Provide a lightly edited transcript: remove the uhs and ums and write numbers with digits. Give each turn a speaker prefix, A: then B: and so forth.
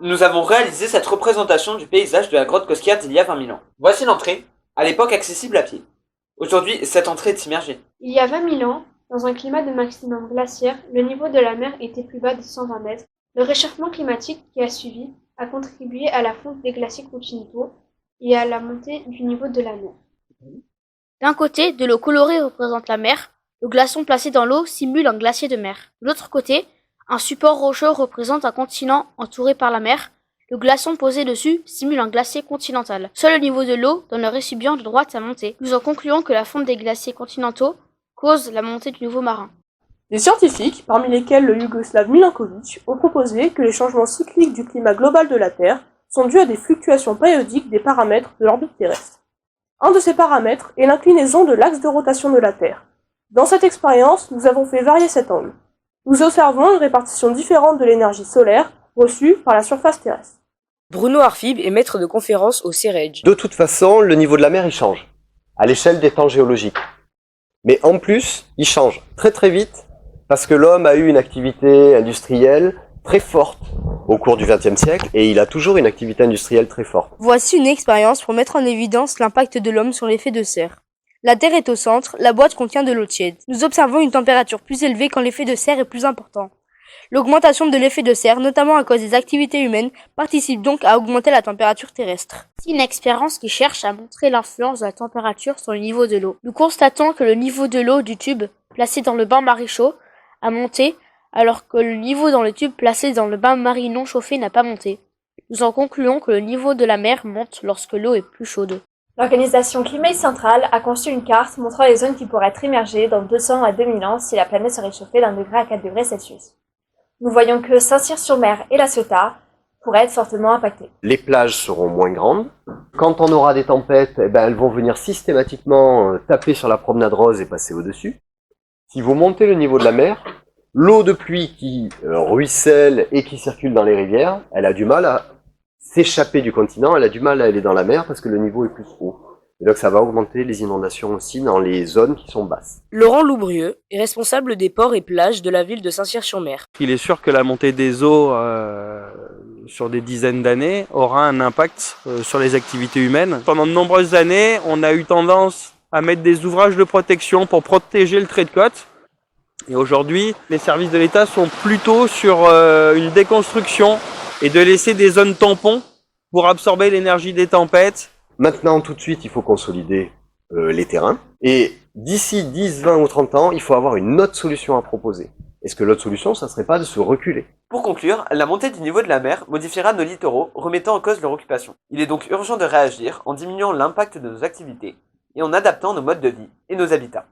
A: Nous avons réalisé cette représentation du paysage de la grotte Cosquer d'il y a 20 000 ans. Voici l'entrée, à l'époque accessible à pied. Aujourd'hui, cette entrée est immergée.
B: Il y a 20 000 ans, dans un climat de maximum glaciaire, le niveau de la mer était plus bas de 120 mètres. Le réchauffement climatique qui a suivi a contribué à la fonte des glaciers continentaux et à la montée du niveau de la mer.
C: D'un côté, de l'eau colorée représente la mer, le glaçon placé dans l'eau simule un glacier de mer. De l'autre côté, un support rocheux représente un continent entouré par la mer, le glaçon posé dessus simule un glacier continental. Seul le niveau de l'eau donne le récipient de droite à monter. Nous en concluons que la fonte des glaciers continentaux cause la montée du niveau marin.
D: Des scientifiques, parmi lesquels le Yougoslave Milankovic, ont proposé que les changements cycliques du climat global de la Terre sont dus à des fluctuations périodiques des paramètres de l'orbite terrestre. Un de ces paramètres est l'inclinaison de l'axe de rotation de la Terre. Dans cette expérience, nous avons fait varier cet angle. Nous observons une répartition différente de l'énergie solaire reçue par la surface terrestre.
E: Bruno Arfib est maître de conférence au CEREG.
F: De toute façon, le niveau de la mer, il change, à l'échelle des temps géologiques. Mais en plus, il change très très vite, parce que l'homme a eu une activité industrielle très forte au cours du XXe siècle, et il a toujours une activité industrielle très forte.
E: Voici une expérience pour mettre en évidence l'impact de l'homme sur l'effet de serre. La Terre est au centre, la boîte contient de l'eau tiède. Nous observons une température plus élevée quand l'effet de serre est plus important. L'augmentation de l'effet de serre, notamment à cause des activités humaines, participe donc à augmenter la température terrestre.
C: C'est une expérience qui cherche à montrer l'influence de la température sur le niveau de l'eau. Nous constatons que le niveau de l'eau du tube placé dans le bain-marie chaud a monté, alors que le niveau dans le tube placé dans le bain-marie non chauffé n'a pas monté. Nous en concluons que le niveau de la mer monte lorsque l'eau est plus chaude.
G: L'organisation Climat Central a conçu une carte montrant les zones qui pourraient être immergées dans 200 à 2000 ans si la planète se réchauffait d'1 degré à 4 degrés Celsius. Nous voyons que Saint-Cyr-sur-Mer et La Ciotat pourraient être fortement impactés.
F: Les plages seront moins grandes. Quand on aura des tempêtes, elles vont venir systématiquement taper sur la promenade rose et passer au-dessus. Si vous montez le niveau de la mer, l'eau de pluie qui ruisselle et qui circule dans les rivières, elle a du mal à s'échapper du continent, elle a du mal à aller dans la mer parce que le niveau est plus haut. Et donc ça va augmenter les inondations aussi dans les zones qui sont basses.
E: Laurent Loubrieux est responsable des ports et plages de la ville de Saint-Cyr-sur-Mer.
H: Il est sûr que la montée des eaux sur des dizaines d'années aura un impact sur les activités humaines. Pendant de nombreuses années, on a eu tendance à mettre des ouvrages de protection pour protéger le trait de côte. Et aujourd'hui, les services de l'État sont plutôt sur une déconstruction et de laisser des zones tampons pour absorber l'énergie des tempêtes.
F: Maintenant, tout de suite, il faut consolider les terrains. Et d'ici 10, 20 ou 30 ans, il faut avoir une autre solution à proposer. Est-ce que l'autre solution, ça serait pas de se reculer?
A: Pour conclure, la montée du niveau de la mer modifiera nos littoraux, remettant en cause leur occupation. Il est donc urgent de réagir en diminuant l'impact de nos activités et en adaptant nos modes de vie et nos habitats.